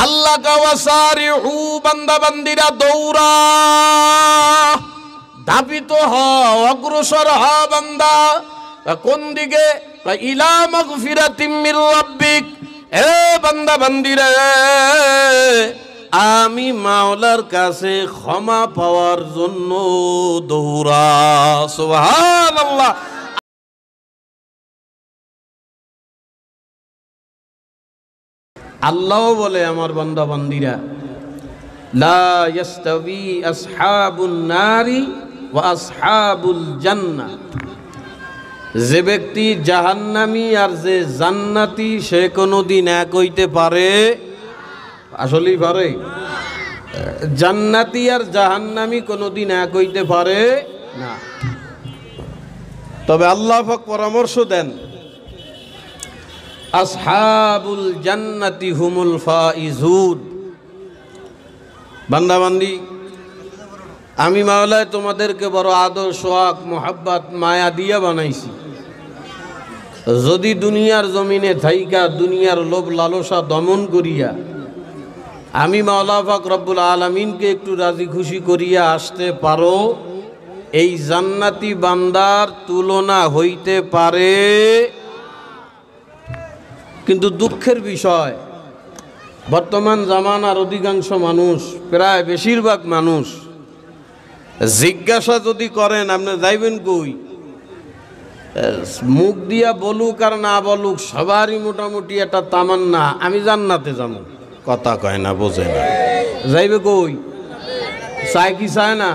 আল্লাহ কাওয়াসারিহু, বান্দা বান্দিরা দৌড়া, ধাবিত হ, অগ্রসর হ বান্দা। কোন দিকে? ইলা মাগফিরাতিম মির রাব্বিক। এ বান্দা বান্দিরা, আমি মাওলার কাছে ক্ষমা পাওয়ার জন্য দৌড়া। সুবহানাল্লাহ। আল্লাহ বলে আমার বান্দা বান্দিরা, লা ইয়াস্তাবি আসহাবুন নারি ওয়া আসহাবুল জান্নাহ। যে ব্যক্তি জাহান্নামী আর যে জান্নাতি সে কোনোদিন এক হইতে পারে? আসলেই পারে? জান্নাতি আর জাহান্নামী কোনোদিন এক হইতে পারে না। তবে আল্লাহ পাক পরামর্শ দেন, আসহাবুল জান্নাতি হুমুল ফাইজুন। বান্দা বান্দি, আমি মাওলায় তোমাদেরকে বড় আদর, সোহাগ, মোহাব্বত, মায়া দিয়া বানাইছি। যদি দুনিয়ার জমিনে থাইকা দুনিয়ার লোভ লালসা দমন করিয়া আমি মাওলা পাক রব্বুল আলামিনকে একটু রাজি খুশি করিয়া আসতে পারো, এই জান্নাতি বান্দার তুলনা হইতে পারে। কিন্তু দুঃখের বিষয়, বর্তমান জামানার অধিকাংশ মানুষ, প্রায় বেশিরভাগ মানুষ, জিজ্ঞাসা যদি করেন আপনি যাইবেন কই, মুখ দিয়া বলুক আর না বলুক সবারই মোটামুটি একটা তামান্না আমি জান্নাতে যাবো। কথা কয় না, বোঝে না। যাইবে কই? চায় কি চায় না?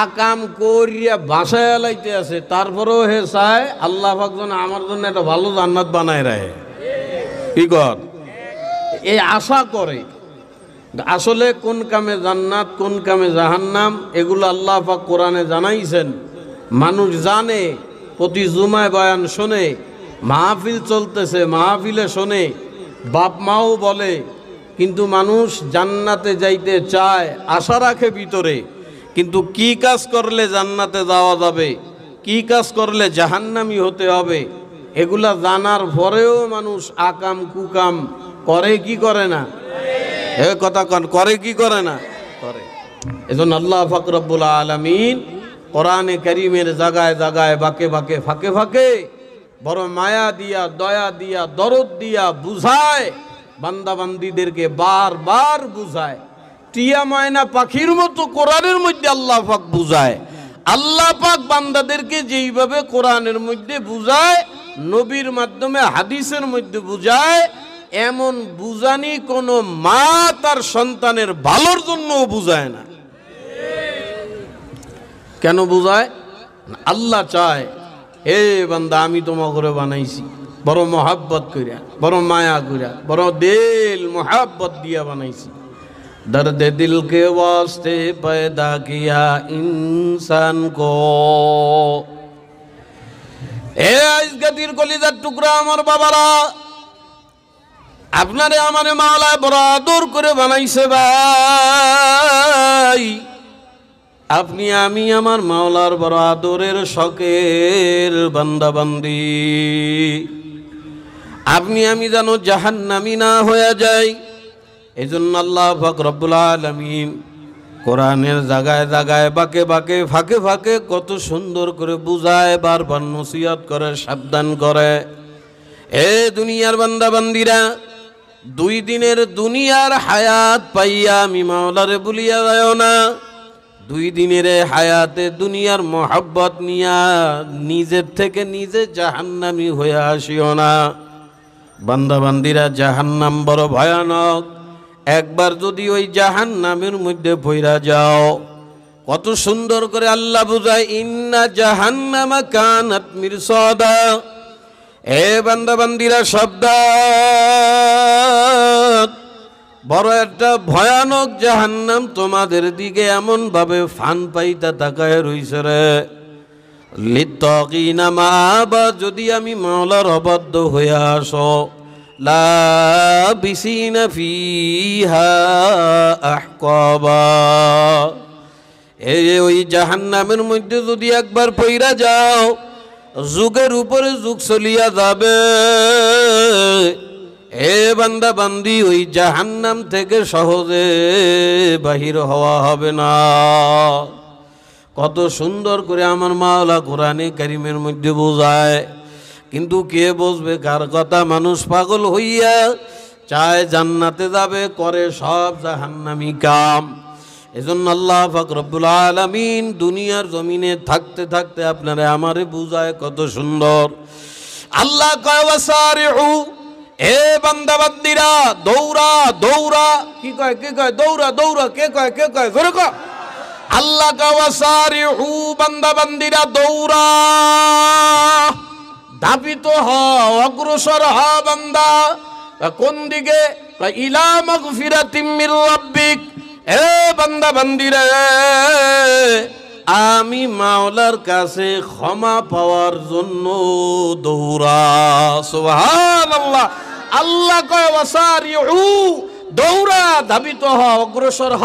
আকাম করিয়া বাসায় লাইতে আছে, তারপরেও হে চায় আল্লাহ পাক যেন আমার জন্য একটা ভালো জান্নাত বানায় রাখে। কি কর? এই আশা করে। আসলে কোন কামে জান্নাত, কোন কামে জাহান্নাম, এগুলো আল্লাহ পাক কোরআনে জানাইছেন। মানুষ জানে, প্রতি জুমায় বয়ান শোনে, মাহফিল চলতেছে, মাহফিলে শোনে, বাপ মাও বলে, কিন্তু মানুষ জান্নাতে যাইতে চায়, আশা রাখে ভিতরে। কিন্তু কি কাজ করলে জান্নাতে যাওয়া যাবে, কি কাজ করলে জাহান্নামী হতে হবে, এগুলা জানার পরেও মানুষ আকাম কুকাম করে কি করে না? এ কথা কন, করে কি করে না? করে। এজন্য আল্লাহ পাক রব্বুল আলামিন কোরআনে কারীমের জায়গায় জায়গায়, বাকে বাকে, ফাঁকে ফাঁকে বড় মায়া দিয়া, দয়া দিয়া, দরদ দিয়া বুঝায়, বান্দা বান্দীদেরকে বারবার বুঝায়। টিয়া ময়না পাখির মতো কোরআনের মধ্যে আল্লাহ পাক বুঝায়। আল্লাহ পাক বান্দাদেরকে যেইভাবে কোরআনের মধ্যে বুঝায়, নবীর মাধ্যমে হাদিসের মধ্যে বুঝায়, এমন বুঝানি কোনো মা তার সন্তানের ভালোর জন্য বুঝায় না। কেন বুঝায়? আল্লাহ চায়, হে বান্দা আমি তোমাকে করে বানাইছি বড় মোহাব্বত কইরা, বড় মায়া কইরা, বড় দিল মোহাব্বত দিয়া বানাইছি। दर्द दिल के वास्ते पैदा किया इंसान को। ए गदिर कलिजार टुकड़ा আমার বাবারা, আপনারে আমারে মাওলায় বড় আদর করে বানাইছে ভাই। আপনি আমি আমার মাওলার বড় আদরের শখের বান্দা বান্দি। আপনি আমি যেন জাহান্নামী না হয়ে যাই, এজন্য আল্লাহ পাক রব্বুল আলামিন কোরআনের জায়গায় জায়গায়, বাকে বাকে, ফাঁকে ফাঁকে কত সুন্দর করে বুঝায়, বারবার নসিহত করে, সাবধান করে। এ দুনিয়ার বান্দা বান্দিরা, দুই দিনের দুনিয়ার হায়াত পাইয়া আমি মাওলারে ভুলিয়া যাও না। দুই দিনের হায়াতে দুনিয়ার মোহাব্বত নিয়া নিজের থেকে নিজে জাহান্নামী হয়ে আসিও না। বান্দা বান্দিরা, জাহান্নাম বড় ভয়ানক। একবার যদি ওই জাহান্নামের মধ্যে পইরা যাও, কত সুন্দর করে আল্লাহ বুঝায়, ইন্না জাহান্নামা কানাত মিরসাদা। এ বান্দা বান্দিরা, সাবধান, বড় একটা ভয়ানক জাহান্নাম তোমাদের দিকে এমন ভাবে ফান পাইতা তাকায় রইছে রে। লিত্তাকিনা মাআবা, যদি আমি মাওলার অবাধ্য হয়ে আসো, লাবিসিনা ফিহা আহকাবা। এই ওই জাহান্নামের মধ্যে যদি একবার পইরা যাও, যুগের উপরে যুগ চলিয়া যাবে। এ বান্দা বান্দি ওই জাহান্নাম থেকে সহজে বাহির হওয়া হবে না। কত সুন্দর করে আমার মাওলা কোরআনে কারিমের মধ্যে বোঝায়, কিন্তু কে বুঝবে কার কথা? মানুষ পাগল হইয়া চায় জান্নাতে যাবে, করে সব জাহান্নামী কাম। এজন্য আল্লাহ পাক রব্বুল আলামিন দুনিয়ার জমিনে থাকতে থাকতে আপনারে আমারে বুঝায় কত সুন্দর। আল্লাহ কয় ওয়াসারিউ, এ বান্দা বান্দিরা দৌড়া দৌড়া। কি কয়? কে কয় দৌড়া দৌড়া? কে কয়? কে কয়? জোরে কয়। আল্লাহ কয় ওয়াসারিউ, বান্দা বান্দিরা দৌড়া, ধাবিত হ, অগ্রসর হ বান্দা। কোন দিকে? ইলা মাগফিরাতিম মির রাব্বিক। এ বান্দা বান্দিরা, আমি মাওলার কাছে ক্ষমা পাওয়ার জন্য দৌড়া। সুবহানাল্লাহ। আল্লাহ কয় ওয়াসারিউ, দৌড়া, ধাবিত হ, অগ্রসর হ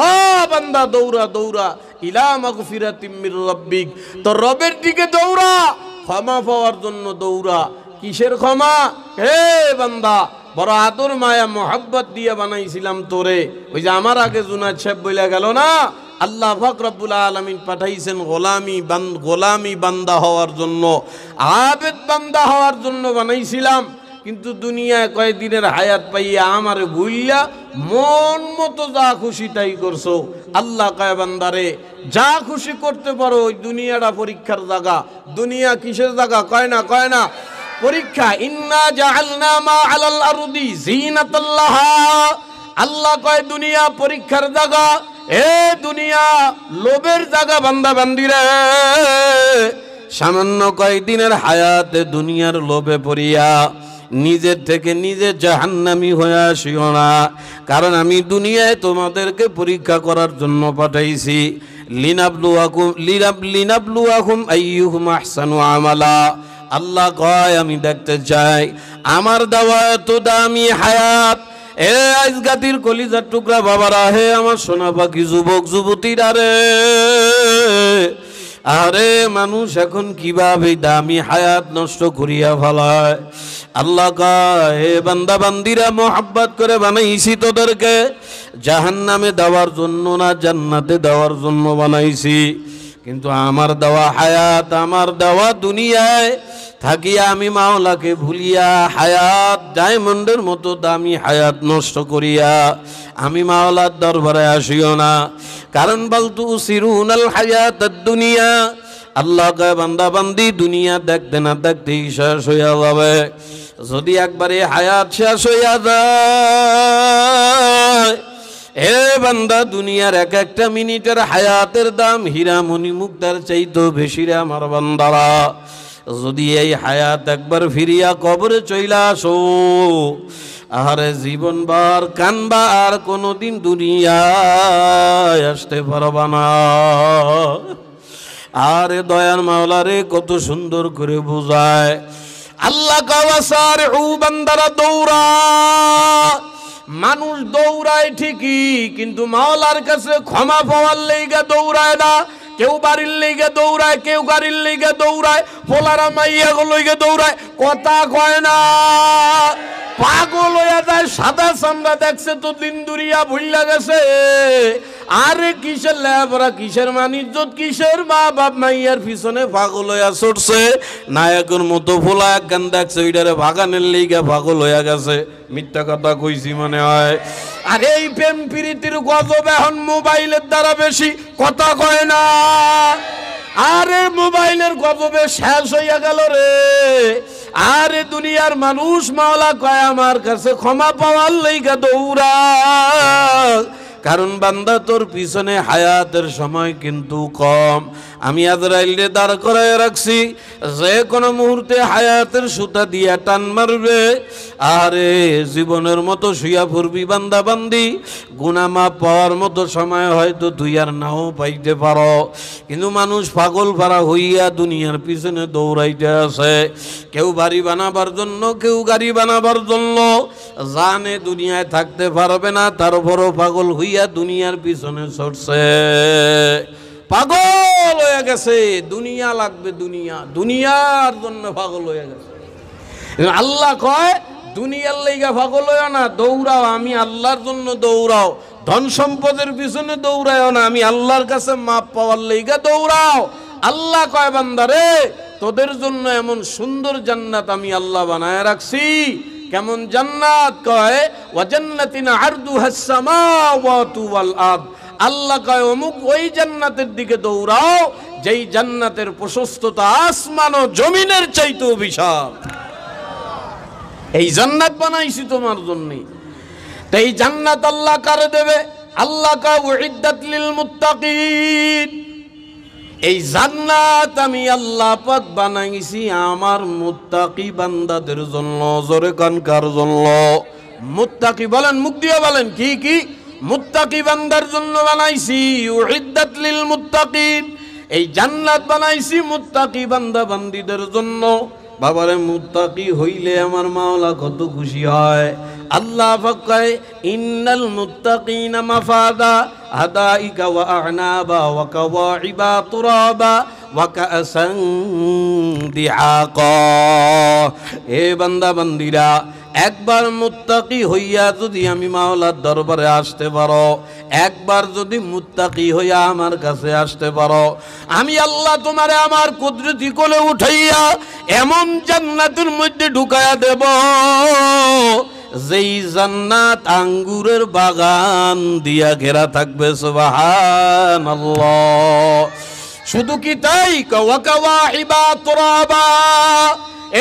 বান্দা, দৌড়া দৌড়া, ইলা মাগফিরাতিম মির রাব্বিক, তোর রবের দিকে দৌড়া, ক্ষমা পাওয়ার জন্য দৌড়া। কিসের ক্ষমা? হে বান্দা, বড় আদর মায়া মোহাব্বত দিয়ে বানাইছিলাম তোরে। ওই যে আমার আগে জুনায়েদ সাহেব বইলা গেল না, আল্লাহ পাক রব্বুল আলামিন পাঠাইছেন গোলামি বান্দা হওয়ার জন্য, আবেদ বান্দা হওয়ার জন্য বানাইছিলাম। কিন্তু দুনিয়ায় কয়েকদিনের হায়াত পাইয়া আমারে ভুইলা মন মতো যা খুশি তাই করছো। আল্লাহ কয় বান্দারে যা খুশি করতে পারো, ওই দুনিয়াটা পরীক্ষার জায়গা। দুনিয়া কিসের জায়গা? কয় না কয় না পরীক্ষা। ইন্না জাআলনা মা আলাল আরদি জিনাতাল লাহা। আল্লাহ কয় দুনিয়া পরীক্ষার জায়গা। এ দুনিয়া লোভের জায়গা বান্দা বান্দিরে। সামান্য কয়েকদিনের হায়াতে দুনিয়ার লোভে পড়িয়া নিজের থেকে নিজে জাহান্নামী হয়ে আসিও না। কারণ আমি দুনিয়ায় তোমাদেরকে পরীক্ষা করার জন্য পাঠাইছি। লিনাবলুয়াকুম আইয়ুহুম আহসানু আমালা। আল্লাহ কয় আমি দেখতে চাই আমার দেওয়া এত দামি হায়াত। এ আজগাতির কলিজার টুকরা বাবারা, হে আমার সোনা পাখি যুবক যুবতীরা রে, আরে মানুষ এখন কিভাবে দামি হায়াত নষ্ট করিয়া ফেলায়। আল্লাহ কয় হে বান্দা বান্দিরা, মোহাব্বত করে বানাইছি তোদেরকে জাহান্নামে দেওয়ার জন্য না, জান্নাতে দেওয়ার জন্য বানাইছি। কিন্তু আমার দেওয়া হায়াত, আমার দেওয়া দুনিয়ায় থাকিয়া আমি মাওলাকে ভুলিয়া হায়াত ডায়মন্ডের মতো দামি হায়াত নষ্ট করিয়া আমি মাওলার দরবারে আসিও না। কারণ বলতু সিরুনাল হায়াতাদ দুনিয়া। আল্লাহ কয় বান্দা বান্দি দুনিয়া দেখতে না দেখতেই শেষ হইয়া যাবে। যদি একবারে হায়াত শেষ হইয়া যায়, এ বান্দা দুনিয়ার এক একটা মিনিটের হায়াতের দাম হীরা মণি মুক্তার চাইতো বেশি রে আমার বান্দারা। যদি এই হায়াত একবার ফিরিয়া কবরে চইলা আসো, আরে জীবন বার কানবা, আর কোনোদিন দুনিয়ায় আসতে পারবা না। আরে দয়ার মাওলা রে কত সুন্দর করে বুঝায়। আল্লাহ কাওয়াসারু, বান্দারা দৌড়া। মানুষ দৌড়ায় ঠিকই, কিন্তু মাওলার কাছে ক্ষমা পাওয়ার লাইগা দৌড়ায় না। কেউ বাড়ির লেগে দৌড়ায়, কেউ গাড়ির লেগে দৌড়ায়, পোলারা মাইয়া লইগে দৌড়ায়, কথা কয় না, পাগল হয়ে যায়। সাদা চামড়া দেখছে তো দিন দুরিয়া ভুইলা গেছে। আরে কিসের লেবরা, কিসের মানিজ্জত, কিসের মা বাপ, মাইয়ার পিছনে পাগল হইয়া ছুটছে। নায়কের মতো ফোলা এক গান দেখছে, ওইটারে ভাগানের লেগে পাগল হইয়া গেছে। মিথ্যা কথা কইছি মনে হয়। আর এই প্রেম প্রীতির গজব এখন মোবাইলের দ্বারা বেশি, কথা কয় না। আরে মোবাইলের গজবে শেষ হইয়া গেল রে। আরে দুনিয়ার মানুষ মাওলা কয় আমার কাছে ক্ষমা পাওয়ার লাইগা দৌড়া। কারণ বান্দা তোর পিছনে হায়াতের সময় কিন্তু কম। আমি আজরাইলরে দাঁড় করায় রাখছি, যে কোনো মুহূর্তে হায়াতের সুতা দিয়া টান মারবে। আরে জীবনের মতো শুয়া পড়বি বান্দা বান্দি, গুনাহ মাফ পাওয়ার মতো সময় হয়তো তুই আর নাও পাইতে পারো। কিন্তু মানুষ পাগল পারা হইয়া দুনিয়ার পিছনে দৌড়াইতে আছে। কেউ বাড়ি বানাবার জন্য, কেউ গাড়ি বানাবার জন্য, জানে দুনিয়ায় থাকতে পারবে না, তারপরও পাগল হইয়া দুনিয়ার পিছনে ছুটছে। পাগল হয়ে গেছে, দুনিয়া লাগবে, দুনিয়া, দুনিয়ার জন্য পাগল হয়ে গেছে। আল্লাহ কয় দুনিয়ার লাইগা পাগল হইও না, দৌড়াও আমি আল্লাহর জন্য দৌড়াও। ধন সম্পদের পিছনে দৌড়াও না, আমি আল্লাহর কাছে মাপ পাওয়ার লাইগা দৌড়াও। আল্লাহ কয় বান্দারে তোদের জন্য এমন সুন্দর জান্নাত আমি আল্লাহ বানায় রাখছি। কেমন জান্নাত? কয় ওয়া জান্নাতিন আরদুহাস সামাওয়াতু ওয়াল আরদ। আল্লাহ কয় অমুক ওই জান্নাতের দিকে দৌড়াও যেই জান্নাতের প্রশস্ততা আসমান ও জমিনের চাইতেও বিশাল। এই জান্নাত বানাইছি তোমার জন্য। তো এই জান্নাত আল্লাহ কারে দেবে? আল্লাহ কয় উইদ্দাত লিল মুত্তাকিন। এই জান্নাত আমি আল্লাহ পাক বানাইছি আমার মুত্তাকি বান্দাদের জন্য। জোরে কান কার জন্য? মুত্তাকি বলেন, মুখ দিয়ে বলেন কি কি? মুত্তাকি বান্দার জন্য বানাইছি। উইদ্দাত লিল মুত্তাকিন, এই জান্নাত বানাইছি মুত্তাকি বান্দা বান্দীদের জন্য। বাবারে মুত্তাকি হইলে আমার মাওলা কত খুশি হয়। আল্লাহ পাক কয় ইন্নাল মুত্তাকিনা মাফাদা হাদাইকা ওয়া আ'নাবা ওয়া কাওয়াইবা তুরাবা ওয়া কাসান দিআকা। এ বান্দা বান্দীরা, একবার মুত্তাকি হইয়া যদি আমি মাওলার দরবারে আসতে পারো, একবার যদি মুত্তাকি হইয়া আমার কাছে আসতে পারো, আমি আল্লাহ তোমারে আমার কুদরতি কোলে উঠাইয়া এমন জান্নাতের মধ্যে ঢুকায়া দেব যেই জান্নাত আঙ্গুরের বাগান দিয়া ঘেরা থাকবে। সুবহানাল্লাহ। শুধু কি তাই? ওয়া কাওয়াইবা তুরাবা।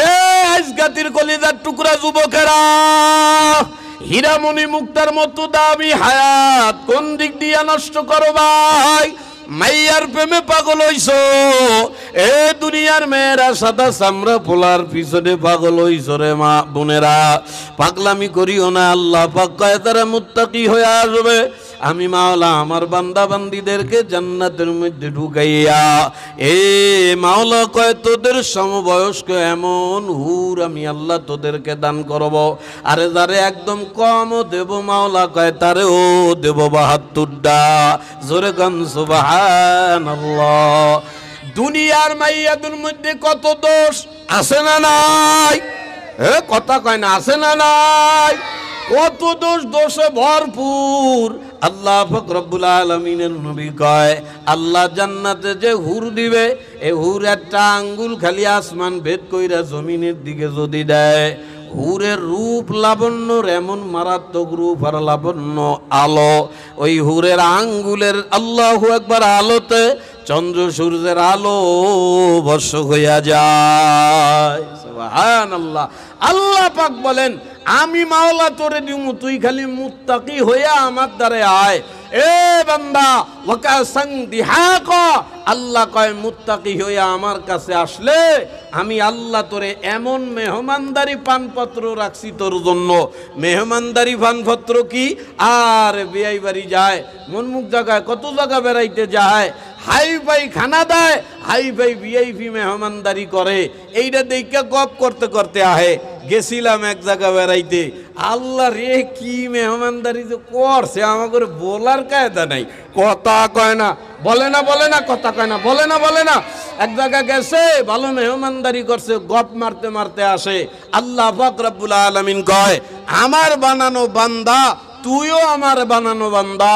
এ আজগাতির কলিজার টুকরা যুবকেরা, হীরামণি মুক্তার মতো দামি হায়াত কোন দিক দিয়া নষ্ট করো ভাই? মাইয়ার প্রেমে পাগল হইছো। এ দুনিয়ার মেয়েরা সাদা চামড়া পোলার পিছনে পাগল হইছো রে মা বোনেরা। পাগলামি করিও না। আল্লাহ পাক কয় তারা মুত্তাকি হয়ে আসবে। আমি মাওলা আমার বান্দা বান্দীদেরকে জান্নাতের মধ্যে ঢুকাইয়া, এ মাওলা কয় তোদের সমবয়স্ক এমন হুর আমি আল্লাহ তোদেরকে দান করব। আরে যারে একদম কমও দেব মাওলা কয় তারেও দেব ৭২টা। জোরে গান সুবহানাল্লাহ। দুনিয়ার মাইয়াদের মধ্যে কত দোষ আছে না নাই? কথা কয় না, আছে না নাই? কত দোষ, দোষে ভরপুর। আল্লাহ পাক রব্বুল আলামিনের নবী কয় আল্লাহ জান্নাতে যে হুর দিবে, এই হুর একটা আঙ্গুল খালি আসমান ভেদ কইরা জমিনের দিকে যদি দেয়, হুরের রূপ লাবণ্যর এমন মারাত্মক রূপ আর লাবণ্য আলো, ওই হুরের আঙ্গুলের আল্লাহু আকবার আলোতে চন্দ্র সূর্যের আলো বর্ষক হইয়া যায়। সুবহানাল্লাহ। আল্লাহ পাক বলেন আমি মাওলা তোরে দিমু, তুই খালি মুত্তাকি হইয়া আমার দ্বারে আয়। এ বান্দা ওয়াকাসাং দিহাকা, আল্লাহ কয় মুত্তাকি হইয়া আমার কাছে আসলে আমি আল্লাহ তোরে এমন মেহমানদারি পানপত্র রাখছি তোর জন্য। মেহমানদারি পানপত্র কি? আর বিয়াই বাড়ি যায়, মনমুখ জায়গায় কত জায়গা বেড়াইতে যায়, হাই ফাই খানা দেয়, হাই ফাই ভিআইপি মেহমানদারি করে। এইটা দেখে গপ করতে করতে আহে। গেছিলাম এক জায়গা বেড়াইতে, আল্লাহ রে কি মেহমানদারি যে করছে আমাকে বলার কায়দা নাই। কথা কয় না, বলে না, বলে না, কথা কয় না, বলে না, বলে না। এক জায়গা গেছে, ভালো মেহমানদারি করছে, গপ মারতে মারতে আসে। আল্লাহ পাক রব্বুল আলামিন কয় আমার বানানো বান্দা, তুইও আমার বানানো বান্দা।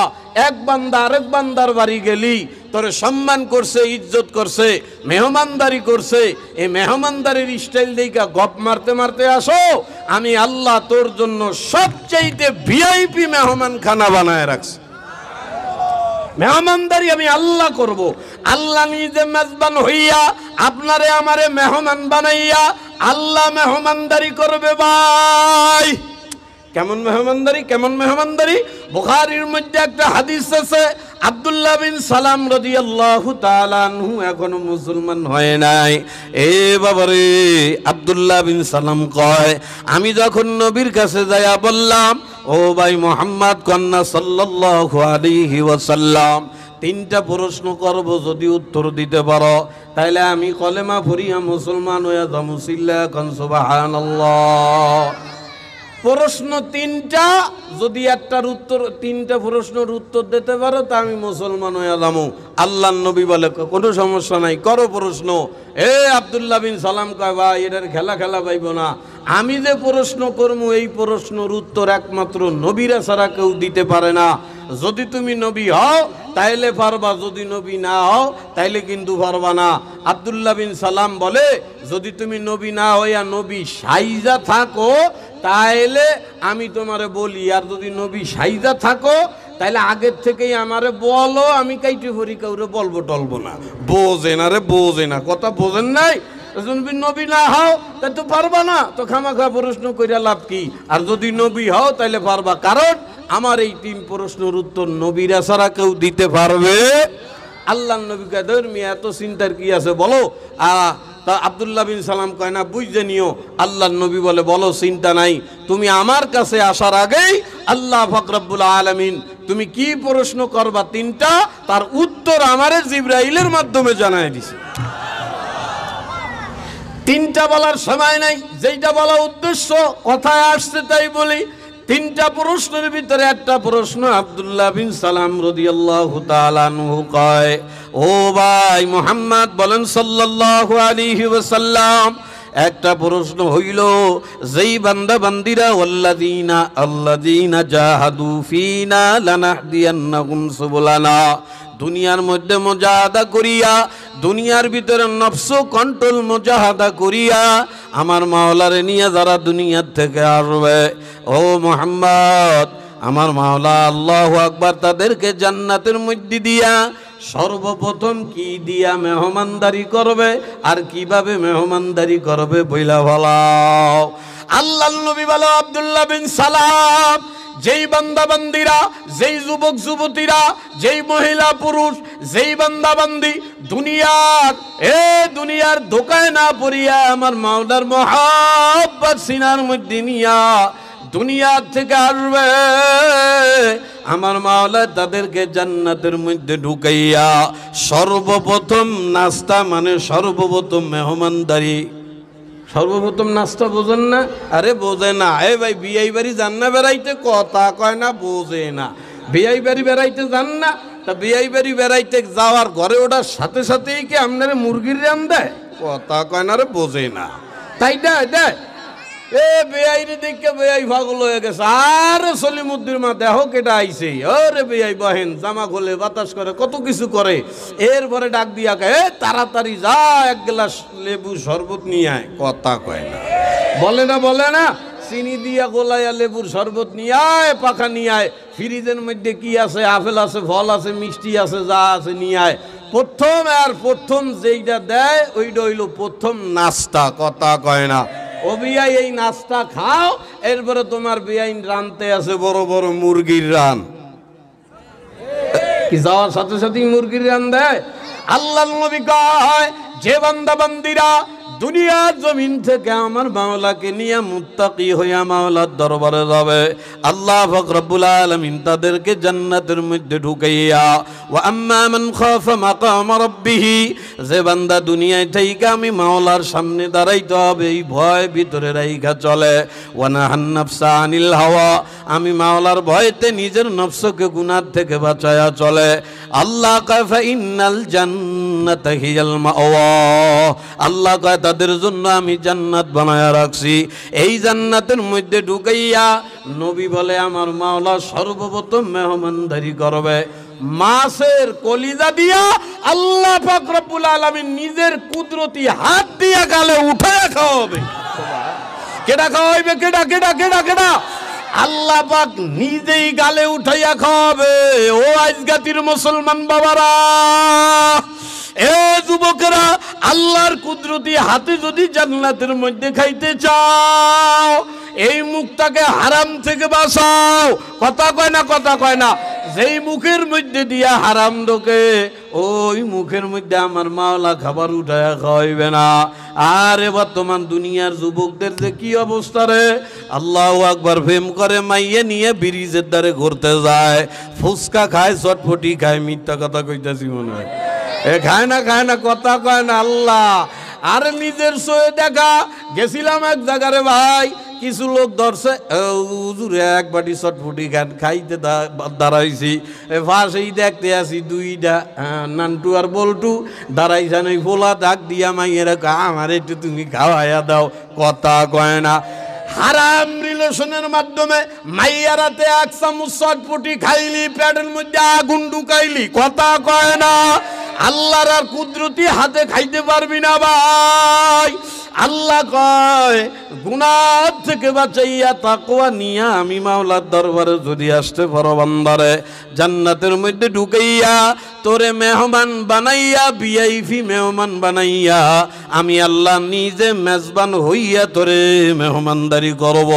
এক বান্দা আরেক বান্দার বাড়ি গেলি, তোরে সম্মান করছে, ইজ্জত করছে, মেহমানদারি করছে। এই মেহমানদারির স্টাইল দেখা গপ মারতে মারতে আসো, আমি আল্লাহ তোর জন্য সবচাইতে ভিআইপি মেহমান খানা বানায় রাখছি। মেহমানদারি আমি আল্লাহ করব। আল্লাহ নিজে মেজবান হইয়া আপনারে আমারে মেহমান বানাইয়া আল্লাহ মেহমানদারি করবে ভাই। কেমন মেহমানদারি? কেমন মেহমানদারি? বুখারীর মধ্যে একটা হাদিস আছে, আব্দুল্লাহ বিন সালাম রাদিয়াল্লাহু তাআলা আনহু এখনো মুসলমান হয় নাই। এ বাবারে, আব্দুল্লাহ বিন সালাম কয় আমি যখন নবীর কাছে যাইয়া বললাম, ও ভাই মুহাম্মদ কন্না সাল্লাল্লাহু আলাইহি ওয়াসাল্লাম, তিনটা প্রশ্ন করব, যদি উত্তর দিতে পারো তাহলে আমি কলেমা পড়িয়া মুসলমান হইয়া যাবো। সিল্লা কোন সুবহানাল্লাহ। প্রশ্ন তিনটা, যদি একটার উত্তর, তিনটা প্রশ্নের উত্তর দিতে পারো তা আমি মুসলমান হয়ে যাবো। আল্লাহর নবী বলে কোনো সমস্যা নাই, করো প্রশ্ন। আব্দুল্লাহ বিন সালাম কয় ভাই এটার খেলা খেলা পাইব না, আমি যে প্রশ্ন করবো এই প্রশ্নের উত্তর একমাত্র নবীরা ছাড়া কেউ দিতে পারে না। যদি তুমি নবী হও তাইলে পারবা, যদি নবী না হও তাইলে কিন্তু পারবা না। আব্দুল্লাহ বিন সালাম বলে যদি তুমি নবী না হইয়া নবী সাইজা থাকো তাইলে আমি তোমারে বলি, আর যদি নবী সাইজা থাকো তাইলে আগের থেকেই আমারে বলো, আমি কাইটে ভরি কাউরে বলবো টলবো না। বোঝেন আরে বোঝে না, কথা বোঝেন নাই? নবী না হও তাই তো পারবা না, তো খামাখা প্রশ্ন কইরা লাভ কি? আর যদি নবী হও তাইলে পারবা, কারণ আমার এই তিন প্রশ্নের উত্তর নবীরা ছাড়া কেউ দিতে পারবে। আল্লাহ নবী কয় ধর্মিয়া এত চিন্তার কি আছে বলো। তা আব্দুল্লাহ বিন সালাম কয় না বুঝতে নিও। আল্লাহ নবী বলে বলো চিন্তা নাই, তুমি আমার কাছে আসার আগেই আল্লাহ পাক রব্বুল আলামিন তুমি কি প্রশ্ন করবা তিনটা, তার উত্তর আমারে জিবরাইলের মাধ্যমে জানায় দিছে। তিনটা বলার সময় নাই, যেইটা বলা উদ্দেশ্য কথায় আসছে তাই বলি। তিনটা প্রশ্নের ভিতরে একটা প্রশ্ন আব্দুল্লাহ বিন সালাম রাদিয়াল্লাহু তাআলা আনহু কয়, ও ভাই মুহাম্মদ বলেন সাল্লাল্লাহু আলাইহি ওয়াসাল্লাম, একটা প্রশ্ন হইল যেই বান্দা বান্দিরা আল্লাযীনা জাহাদু ফিনা লানাহদিয়ান্নাহুম সুবুলানা, দুনিয়ার মধ্যে মুজাহাদা করিয়া, দুনিয়ার ভিতরে নফস কন্ট্রোল মুজাহাদা করিয়া আমার মাওলারে নিয়ে যারা দুনিয়ার থেকে আসবে, ও মুহাম্মদ আমার মাওলা আল্লাহু আকবার তাদেরকে জান্নাতের মধ্যে দিয়া সর্বপ্রথম কি দিয়া মেহমানদারি করবে, আর কিভাবে মেহমানদারি করবে বইলা ভালাও। আল্লাহর নবী বলে আব্দুল্লাহ বিন সালাম, যেই বান্দা বান্দিরা, যেই যুবক যুবতীরা, যেই মহিলা পুরুষ, যেই বান্দা বান্দি দুনিয়ার ধোকায় না পড়িয়া আমার মাওলার মহব্বত সিনার মধ্যে নিয়া দুনিয়ার থেকে আসবে, আমার মাওলা তাদেরকে জান্নাতের মধ্যে ঢুকাইয়া সর্বপ্রথম নাস্তা মানে সর্বপ্রথম মেহমানদারি। সর্বপ্রথম নাস্তা বোঝেন না? আরে বোঝে না। ভাই বিয়াই বাড়ি যান না বেড়াইতে, কথা কয় না বোঝে না। বিয়াই বাড়ি বেড়াইতে যান না, তা বিয়াই বাড়ি বেড়াইতে যাওয়ার ঘরে ওটার সাথে সাথেই কি আপনারা মুরগির রান দেয়? কথা কয় না রে, বোঝে না। তাই দেয় দেয় বেআইনি দেখে বেআই পাগল হয়ে গেছে। আরে সলিমুদ্দির মা দেহ কেটা আইছে, ওরে বেআই বহেন জামা খোলে বাতাস করে কত কিছু করে, এরপরে ডাক দিয়া কে তাড়াতাড়ি যা এক গ্লাস লেবু শরবত নিয়ে আয়। কথা কয় না, বলে না বলে না, চিনি দিয়া গোলাইয়া লেবুর শরবত নিয়ে আয়, পাখা নিয়ে আয়, ফ্রিজের মধ্যে কি আছে, আপেল আছে, ফল আছে, মিষ্টি আছে, যা আছে নিয়ে আয়। প্রথম যেইটা দেয় ওইটা হইল প্রথম নাস্তা। কথা কয় না, ও বিয়াই এই নাস্তা খাও, এরপরে তোমার বিয়াইন রানতে আছে বড় বড় মুরগির রান। কি যাওয়ার সাথে সাথেই মুরগির রান দেয়? আল্লাহর নবী কয় যে বান্দা বান্দিরা দুনিয়ার জমিন থেকে আমার মাওলাকে নিয়ে মুত্তাকি হইয়া মাওলার দরবারে যাবে, আল্লাহ পাক রব্বুল আলামিন তাদেরকে জান্নাতের মধ্যে ঢুকাইয়া, ওয়া আম্মা মান খাফা মাকাম রাব্বিহি, যে বান্দা দুনিয়ায় থেকে আমি মাওলার সামনে দাঁড়াইতে হবে এই ভয় ভিতরে রাইখা চলে, ওয়া নাহান নাফসা আনিল হাওয়া, আমি মাওলার ভয়তে নিজের নফসকে গুনাহ থেকে বাঁচায়া চলে, আল্লাহ কয় ফা ইন্নাল জান্নাতা হিয়াল মাওয়া, আল্লাহ কয় তাদের জন্য আমি জান্নাত বানায়া রাখছি। এই জান্নাতের মধ্যে ঢুকাইয়া নবী বলে আমার মাওলা সর্বপ্রথম মেহমানদারি করবে মাছের কলিজা দিয়া। আল্লাহ পাক রব্বুল আলামিন নিজের কুদরতি হাত দিয়া গালে উঠায়া খাওয়াবে। কেডা খাওয়াইবে? কেডা কেডা কেডা কেডা? আল্লাহ পাক নিজেই গালে উঠাইয়া খাওয়াবে। ও আজগাতির মুসলমান বাবারা, এ যুবকেরা, আল্লাহর কুদরতি হাতে যদি জান্নাতের মধ্যে খাইতে চাও, এই মুখটাকে হারাম থেকে বাঁচাও। কথা কয় না, কথা কয় না। যেই মুখের মধ্যে দিয়া হারাম ঢোকে ওই মুখের মধ্যে আমার মাওলা খাবার উঠায়া খাওয়াইবে না। আর বর্তমান দুনিয়ার যুবকদের যে কি অবস্থা রে, আল্লাহু আকবার, প্রেম করে মাইয়ে নিয়ে ব্রিজের ধারে ঘুরতে যায়, ফুচকা খায়, চটপটি খায়, মিথ্যা কথা কইতাছি মনে হয়, খায় না খায় না, কথা কয় না। আল্লাহ আর নিজের সয়ে দেখা গেছিলাম এক জায়গারে ভাই, কিছু লোক ধরছে হুজুরে এক বাটি চটফুটি খান খাইতে দাঁড়াইছি ফাঁসেই দেখতে আসি দুইটা নান্টু আর বল্টু দাঁড়াইছেন ওই ফোলা ডাক দিয়া মাইয়ের আমার একটু তুমি খাওয়াইয়া দাও, কথা কয় না। হারাম রিলেশনের মাধ্যমে মাইয়ারাতে এক চামচ চটপটি খাইলি, পেটের মধ্যে আগুন ঢুকাইলি, কথা কয় না। আল্লাহর আর কুদরতি হাতে খাইতে পারবি না ভাই। আল্লাহ কয় গুনাহ থেকে বাঁচাইয়া তাকওয়া নিয়া আমি মাওলার দরবারে যদি আসতে পারো বান্দারে, জান্নাতের মধ্যে ঢুকাইয়া তোরে মেহমান বানাইয়া, ভিআইপি মেহমান বানাইয়া আমি আল্লাহ নিজে মেজবান হইয়া তোরে মেহমানদারি করব।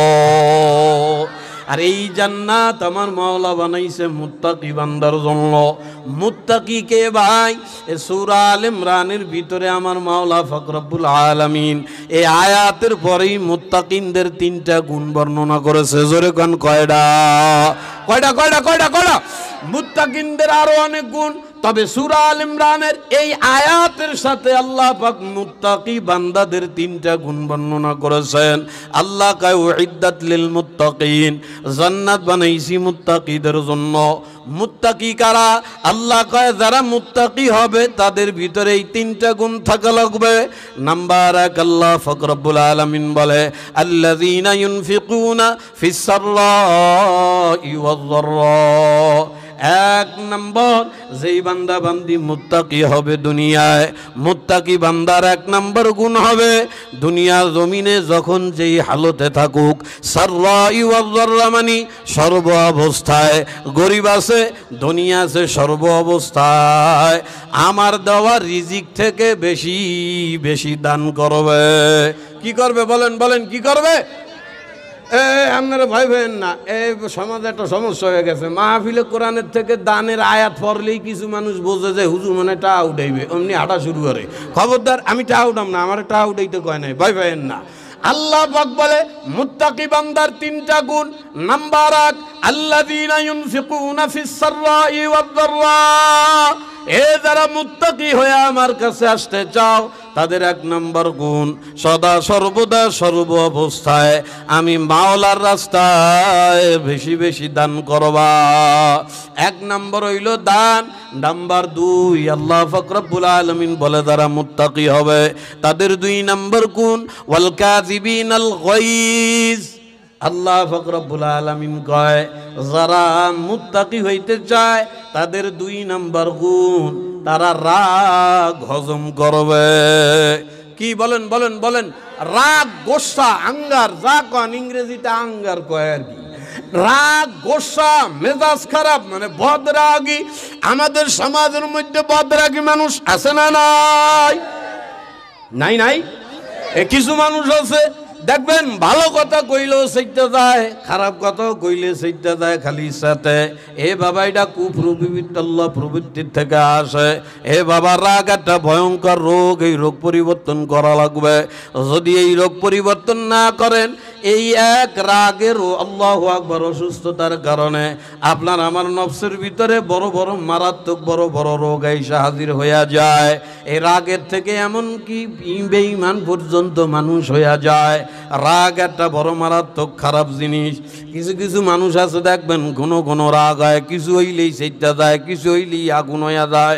আর এই জান্নাত আমার মাওলা বানাইছে মুত্তাকি বান্দার জন্য। মুত্তাকি কে ভাই? সূরা আল ইমরানের ভিতরে আমার মাওলা পাক রব্বুল আলামিন এই আয়াতের পরেই মুত্তাকিনদের তিনটা গুণ বর্ণনা করেছে। জোরে কোন কয়টা? কয়টা কয়টা কয়টা কয়টা? মুত্তাকিনদের আরো অনেক গুণ, তবে সূরা আল ইমরানের এই আয়াতের সাথে আল্লাহ পাক মুত্তাকি বান্দাদের তিনটা গুণ বর্ণনা করেছেন। আল্লাহ কয় উইদ্দাত লিল মুত্তাকিন, জান্নাত বানাইছি মুত্তাকিদের জন্য। মুত্তাকি কারা? আল্লাহ কয় যারা মুত্তাকি হবে তাদের ভিতরে এই তিনটা গুণ থাকা লাগবে। নাম্বার এক, আল্লাহ পাক রব্বুল আলামিন বলে আল্লাযীনা ইউনফিকুনা ফিস সাররাই ওয়াজ যাররা। এক নম্বর, যেই বান্দা বান্দি মুত্তাকি হবে দুনিয়ায়, মুত্তাকি বান্দার এক নম্বর গুণ হবে দুনিয়া জমিনে যখন যেই হালতে থাকুক, সাররাই ওয়াজ যাররা মানে সর্ব অবস্থায়, গরিব আছে ধনী আছে সর্ব অবস্থায় আমার দেওয়া রিজিক থেকে বেশি বেশি দান করবে। কি করবে বলেন বলেন কি করবে? আপনারা ভয় পেন না, এই সমাজে একটা সমস্যা হয়ে গেছে। মাহফিলে কোরআনের থেকে দানের আয়াত পড়লেই কিছু মানুষ বোঝে যে হুজুর মানে টাকা উঠাইবে, অমনি হাঁটা শুরু করে। খবরদার, আমি টাকা উঠাম না, আমার টাকা উঠাইতে কয় নাই, ভয় পেন না। আল্লাহ পাক বলে মুত্তাকি বান্দার তিনটা গুণ। নাম্বার এক, আল্লাযীনা ইউনফিকুনা ফিস সাররাই ওয়াজ যাররা। এ যারা মুত্তাকি হয়ে আমার কাছে আসতে চাও তাদের এক নম্বর গুণ সদা সর্বদা সর্ব অবস্থায় আমি মাওলার রাস্তায় বেশি বেশি দান করবা। এক নম্বর হইল দান। নাম্বার দুই, আল্লাহ পাক রব্বুল আলামিন বলে যারা মুত্তাকি হবে তাদের দুই নম্বর গুণ ওয়াল কাযিবিনাল গায়জ। আল্লাহ পাক রব্বুল আলামিন কয় যারা মুত্তাকি হইতে চায় তাদের দুই নম্বর গুণ তারা রাগ হজম করবে। কি বলেন বলেন বলেন? রাগ, গোসা, আঙ্গার, যা কন ইংরেজিতে আঙ্গার কয় আর কি। রাগ, গোসা, মেজাজ খারাপ মানে বদরাগী। আমাদের সমাজের মধ্যে বদরাগী মানুষ আছে না নাই? নাই নাই? কিছু মানুষ আছে দেখবেন ভালো কথা কইলেও সেইটা যায়, খারাপ কথাও কইলে সেইটা যায় খালি ইচ্ছাতে। এ বাবা এটা কুপ্রবৃত্তাল্লাহ প্রবৃত্তির থেকে আসে। এ বাবা রাগ একটা ভয়ঙ্কর রোগ, এই রোগ পরিবর্তন করা লাগবে। যদি এই রোগ পরিবর্তন না করেন এই এক রাগের আল্লাহু আকবার অসুস্থতার কারণে আপনার আমার নফসের ভিতরে বড় বড় মারাত্মক বড় বড় রোগ এসে হাজির হইয়া যায়। এই রাগের থেকে এমন কি বেঈমান পর্যন্ত মানুষ হইয়া যায়। রাগ একটা বড় মারাত্মক খারাপ জিনিস। কিছু কিছু মানুষ আছে দেখবেন ঘন ঘন রাগ হয়, কিছু হইলেই সেইটা যায়, কিছু হইলেই আগুন হইয়া যায়,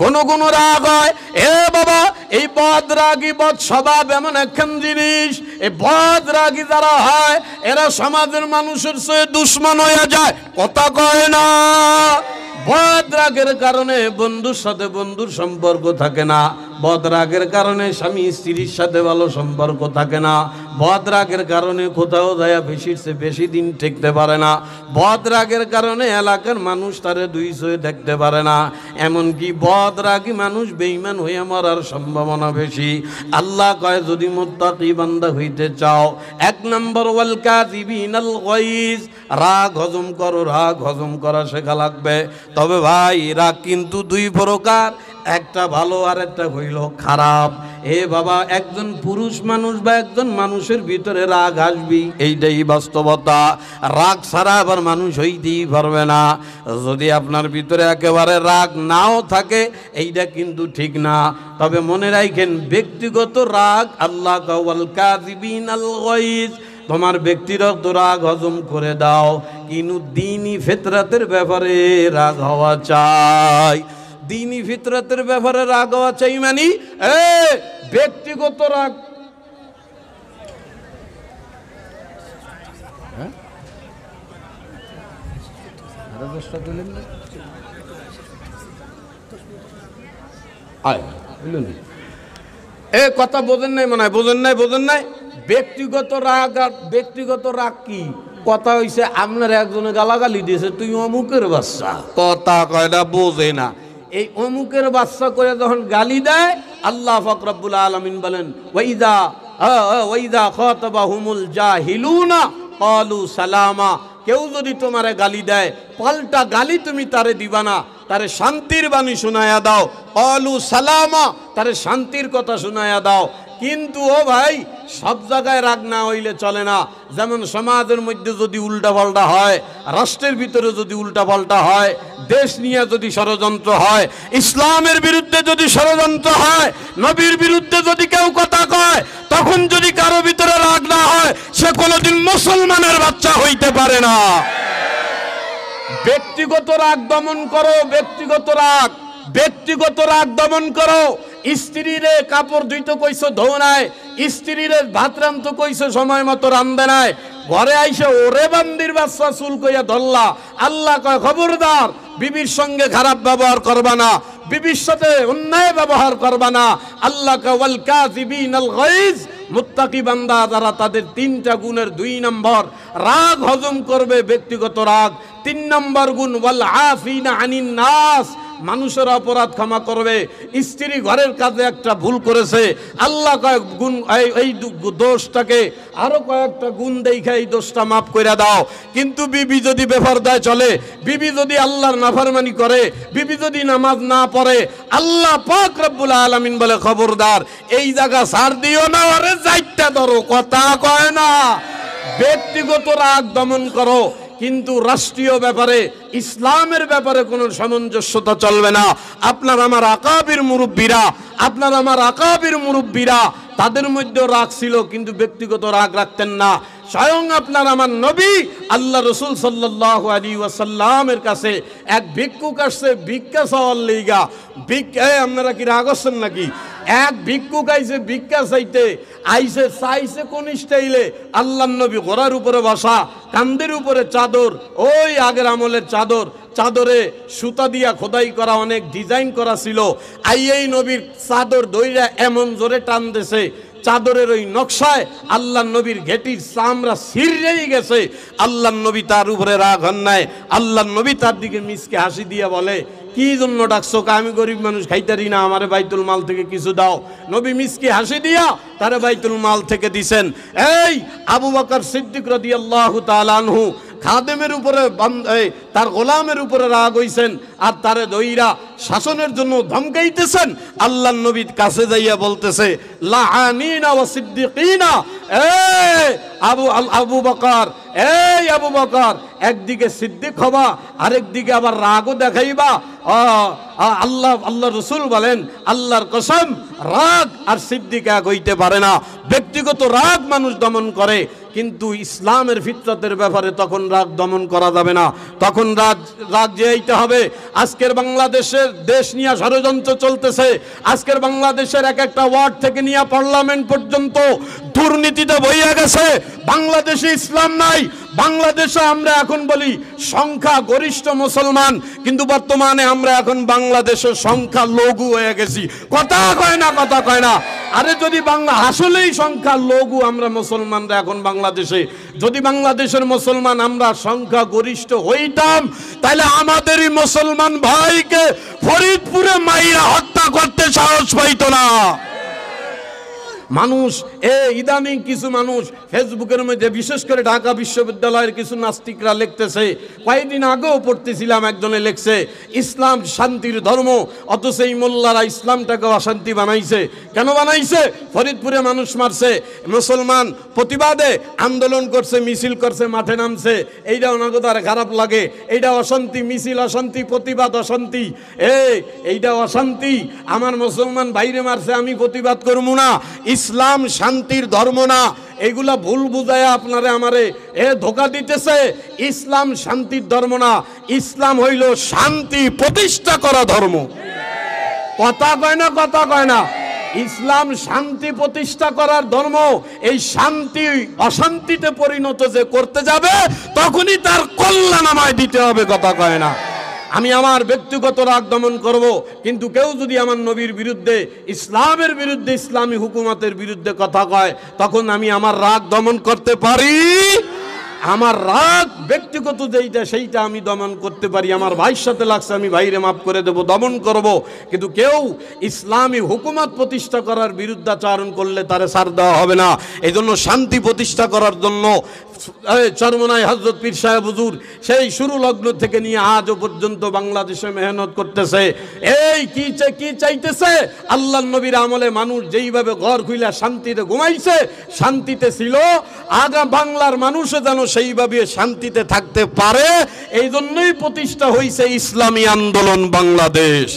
ঘন ঘন রাগ হয়। এ বাবা এই বদরাগী বদ স্বভাব এমন একখান জিনিস, এই বদরাগী যারা হয় এরা সমাজের মানুষের চেয়ে দুশ্মন হইয়া যায়, কথা কয় না। বদরাগের কারণে বন্ধুর সাথে বন্ধুর সম্পর্ক থাকে না, বদরাগের কারণে স্বামী স্ত্রীর সাথে ভালো সম্পর্ক থাকে না, বদরাগের কারণে কোথাও যায় বেশির চেয়ে বেশি দিন টিকতে পারে না, বদরাগের কারণে এলাকার মানুষ তারে দুই চোখে দেখতে পারে না। এমনকি বদরাগী মানুষ বেঈমান হয়ে মরার সম্ভাবনা বেশি। আল্লাহ কয় যদি মুত্তাকি বান্দা হইতে চাও এক নম্বর ওয়াল কাযিবিনাল গায়জ, রাগ হজম করো, রাগ হজম করা শেখা লাগবে। তবে ভাই রাগ কিন্তু দুই প্রকার, একটা ভালো আর একটা হইল খারাপ। এ বাবা একজন পুরুষ মানুষ বা একজন মানুষের ভিতরে রাগ আসবি, এইটাই বাস্তবতা। রাগ ছাড়া আবার মানুষ হইতেই পারবে না। যদি আপনার ভিতরে একেবারে রাগ নাও থাকে এইটা কিন্তু ঠিক না। তবে মনে রাখেন ব্যক্তিগত রাগ আল্লাহ ওয়াল কাযিবিনাল গায়জ, তোমার ব্যক্তিগত রাগ হজম করে দাও, কিন্তু দ্বীনি ফিতরাতের ব্যাপারে রাগ হওয়া চাই। দ্বীনি ফিতরাতের ব্যাপারে রাগ হওয়া চাই মানে ব্যক্তিগত রাগ। এ কথা বোঝেন নাই মনে হয়, বোঝেন নাই। ব্যক্তিগত রাগ আর ব্যক্তিগত রাগ কি কথা হইছে? আপনার একজনে গালাগালি দিয়েছে, তুই অমুকের বাচ্চা, কথা কয়টা বোঝে না। এই অমুকের বাচ্চা করে যখন গালি দেয়, আল্লাহ পাক রব্বুল আলামিন বলেন ওয়াইদা খাতাবাহুমুল জাহিলুনা ক্বালু সালামা। কেউ যদি তোমারে গালি দেয়, পাল্টা গালি তুমি তারে দিবা না, তারে শান্তির বাণী শোনায়া দাও। ক্বালু সালামা, তারে শান্তির কথা শোনায়া দাও। কিন্তু ও ভাই, সব জায়গায় রাগ না হইলে চলে না। যেমন সমাজের মধ্যে যদি উল্টাপাল্টা হয়, রাষ্ট্রের ভিতরে যদি উল্টাপাল্টা হয়, দেশ নিয়ে যদি ষড়যন্ত্র হয়, ইসলামের বিরুদ্ধে যদি ষড়যন্ত্র হয়, নবীর বিরুদ্ধে যদি কেউ কথা কয়, তখন যদি কারো ভিতরে রাগ না হয়, সে কোনোদিন মুসলমানের বাচ্চা হইতে পারে না। ব্যক্তিগত রাগ দমন করো, ব্যক্তিগত রাগ দমন করো। স্ত্রীরে কাপড় ধুইতে কইছো ধো নাই, স্ত্রীরে ভাত রান্ধতে কইছো সময় মতো রান্ধে নাই, ঘরে আইসে ওরে বান্দির বাচ্চা চুল কইয়া ধরলা। আল্লাহ কয় খবরদার, বিবির সঙ্গে খারাপ ব্যবহার করবা না, বিবির সাথে অন্যায় ব্যবহার করবা না। আল্লাহ কয় ওয়াল কাযিবিনাল গায়জ, মুত্তাকি বান্দা যারা, তাদের 3টা গুণের 2 নম্বর রাগ হজম করবে, ব্যক্তিগত রাগ। 3 নম্বর গুণ ওয়াল আফিনা আনিন নাস, মানুষের অপরাধ ক্ষমা করবে। স্ত্রী ঘরের কাজে একটা ভুল করেছে, আল্লাহ কয়েক গুণ এই দোষটাকে আরো কয়েকটা গুণ দেখে এই দোষটা মাফ করে দাও। কিন্তু বিবি যদি বেপরদায় চলে, বিবি যদি আল্লাহর নাফরমানি করে, বিবি যদি নামাজ না পড়ে, আল্লাহ পাক রব্বুল আলামিন বলে খবরদার, এই জায়গা ছাড় দিও না, আরে যাইটা ধরো, কথা কয় না। ব্যক্তিগত রাগ দমন করো, কিন্তু রাষ্ট্রীয় ব্যাপারে, ইসলামের ব্যাপারে কোনো সামঞ্জস্যতা চলবে না। আপনার আমার আকাবির মুরব্বীরা তাদের মধ্যে রাগ ছিল, কিন্তু ব্যক্তিগত রাগ রাখতেন না। স্বয়ং আপনার আমার নবী আল্লাহ রসুল সাল্লাল্লাহু আলাইহি ওয়াসাল্লামের কাছে এক ভিক্ষুক আসছে ভিক্ষা চাওয়ার লিগা। আপনারা কি রাগ হচ্ছেন নাকি? এক ভিক্ষুক আইছে ভিক্ষা চাইতে, চাইছে কোন স্টাইলে? আল্লাহর নবী ঘোড়ার উপরে বসা, কান্দের উপরে চাদর, ওই আগের আমলের চাদর, চাদরে সুতা দিয়া খোদাই করা অনেক ডিজাইন করা ছিল। এই নবীর চাদর দইরা এমন জোরে টান দিছে, চাদরের ওই নকশায় আল্লাহ নবীর ঘেটির চামড়া ছিঁড়েই গেছে। আল্লাহ নবী তার উপরে রাগ হন নাই। আল্লাহ নবী তার দিকে মিসকে হাসি দিয়া বলে, কি জন্য ডাকছো? আমি গরিব মানুষ, খাইতারি না, আমারে বাইতুল মাল থেকে কিছু দাও। নবী মিসকে হাসি দিয়া তারে বাইতুল মাল থেকে দিছেন। এই আবু বকর সিদ্দিক রাদিয়াল্লাহু তাআলা আনহু খাদেমের উপরে, তার গোলামের উপরে রাগ হইছেন, আর তারে দইরা শাসনের জন্য ধমকাইতেছেন। আল্লাহর নবী কাছে যাইয়া বলতেছে, লাআনিনা ওয়া সিদ্দিকিনা, আবু বকর, আবু বকর, একদিকে সিদ্দিক হবা, আরেকদিকে আবার রাগও দেখাইবা। আল্লাহ রসুল বলেন, আল্লাহর কসম, রাগ আর সিদ্দিক এক হইতে পারে না। ব্যক্তিগত রাগ মানুষ দমন করে, কিন্তু ইসলামের ফিতরতের ব্যাপারে তখন রাগ দমন করা যাবে না, তখন রাগ যেতে হবে। আজকের বাংলাদেশের দেশ নিয়ে ষড়যন্ত্র চলতেছে। আজকের বাংলাদেশের এক একটা ওয়ার্ড থেকে নিয়ে পার্লামেন্ট পর্যন্ত দুর্নীতিতে বইয়া গেছে। বাংলাদেশে ইসলাম নাই। বাংলাদেশে আমরা এখন বলি সংখ্যা গরিষ্ঠ মুসলমান, কিন্তু বর্তমানে আমরা এখন বাংলাদেশের সংখ্যা লঘু হয়ে গেছি। কথা কয় না। আরে যদি বাংলা আসলেই সংখ্যা লঘু আমরা মুসলমানরা এখন বাংলাদেশে, যদি বাংলাদেশের মুসলমান আমরা সংখ্যা গরিষ্ঠ হইতাম, তাহলে আমাদেরই মুসলমান ভাইকে ফরিদপুরে মাইরা হত্যা করতে সাহস পাইতো না। মানুষ ইদানিং কিছু মানুষ ফেসবুকের মধ্যে, বিশেষ করে ঢাকা বিশ্ববিদ্যালয়ের কিছু নাস্তিকরা লিখতেছে, কয়েকদিন আগেও পড়তেছিলাম, একজনে লিখছে ইসলাম শান্তির ধর্ম, অথচ এই মোল্লারা ইসলামটাকে অশান্তি বানাইছে। কেন বানাইছে? ফরিদপুরে মানুষ মারছে, মুসলমান প্রতিবাদে আন্দোলন করছে, মিছিল করছে, মাঠে নামছে। এইটা ওনাকে তার খারাপ লাগে। এইটা অশান্তি, মিছিল অশান্তি, প্রতিবাদ অশান্তি। এইটা অশান্তি। আমার মুসলমান বাইরে মারছে, আমি প্রতিবাদ করবো না। ইসলাম শান্তির ধর্ম না, এগুলা ভুল বুঝায় আপনারে আমারে ধোকা দিতেছে। ইসলাম শান্তির ধর্ম না, ইসলাম হইল শান্তি প্রতিষ্ঠা করা ধর্ম। কথা কয় না, কথা কয় না। ইসলাম শান্তি প্রতিষ্ঠা করার ধর্ম। এই শান্তি অশান্তিতে পরিণত যে করতে যাবে তখনই তার কল্যাণ আমায় দিতে হবে। কথা কয় না। আমি আমার ব্যক্তিগত রাগ দমন করব, কিন্তু কেউ যদি আমার নবীর বিরুদ্ধে, ইসলামের বিরুদ্ধে, ইসলামী হুকুমতের বিরুদ্ধে কথা কয়, তখন আমি আমার রাগ দমন করতে পারি। আমার রাগ ব্যক্তিগত যেইটা সেইটা আমি দমন করতে পারি। আমার ভাইয়ের সাথে লাগছে, আমি ভাইরে মাফ করে দেব, দমন করব। কিন্তু কেউ ইসলামী হুকুমত প্রতিষ্ঠা করার বিরুদ্ধাচরণ করলে তারে ছাড় দেওয়া হবে না। এই জন্য শান্তি প্রতিষ্ঠা করার জন্য চরমনাই হযরত পীর সাহেব হুজুর সেই শুরু লগ্ন থেকে নিয়ে আজও পর্যন্ত বাংলাদেশে মেহনত করতেছে। এই কি চাইতেছে? আল্লাহর নবীর আমলে মানুষ যেইভাবে ঘর খুইলা শান্তিতে ঘুমাইছে, শান্তিতে ছিল, আগা বাংলার মানুষও যেন সেইভাবে শান্তিতে থাকতে পারে। এই জন্যই প্রতিষ্ঠা হয়েছে ইসলামী আন্দোলন বাংলাদেশ।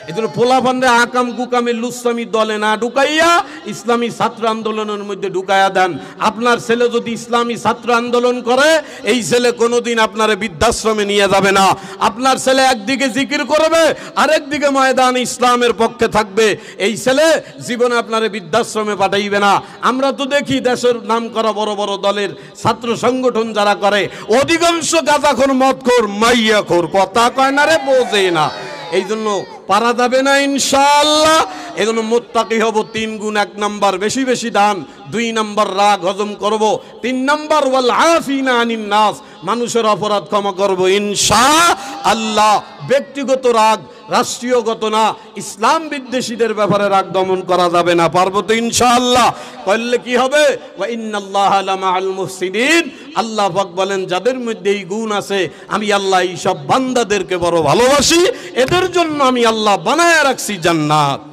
এই জন্য পোলাপান্ডে আকাম কুকামের লুসামি দলে না ঢুকাইয়া ইসলামী ছাত্র আন্দোলনের মধ্যে ঢুকাইয়া দেন। আপনার ছেলে যদি ইসলামী ছাত্র আন্দোলন করে, এই ছেলে কোনোদিন আপনার বৃদ্ধাশ্রমে নিয়ে যাবে না। আপনার ছেলে একদিকে জিকির করবে, আরেকদিকে ময়দান ইসলামের পক্ষে থাকবে। এই ছেলে জীবনে আপনার বৃদ্ধাশ্রমে পাঠাইবে না। আমরা তো দেখি দেশের নাম করা বড় বড় দলের ছাত্র সংগঠন যারা করে, অধিকাংশ গাঁজাখোর, মদখোর, মাইয়াখোর। কথা কয় না রে, বোঝে না। এই জন্য পারা যাবে না ইনশাআল্লাহ। এই জন্য মুত্তাকি হব 3 গুণ। 1 নাম্বার বেশি বেশি দান, 2 নাম্বার রাগ হজম করব, 3 নাম্বার ওয়াল আফিনা আনিন নাস, মানুষের অপরাধ ক্ষমা করব ইনশাআল্লাহ। ব্যক্তিগত রাগ, রাষ্ট্রীয়গত না, ইসলাম বিদ্বেষীদের ব্যাপারে রাগ দমন করা যাবে না। পারবো তো ইনশাআল্লাহ? করলে কি হবে? ওয়া ইন্নাল্লাহা লামাআল মুহসিনিন। আল্লাহ পাক বলেন, যাদের মধ্যে এই গুণ আছে, আমি আল্লাহ এই সব বান্দাদেরকে বড় ভালোবাসি। এদের জন্য আমি আল্লাহ বানায়া রাখছি জান্নাত।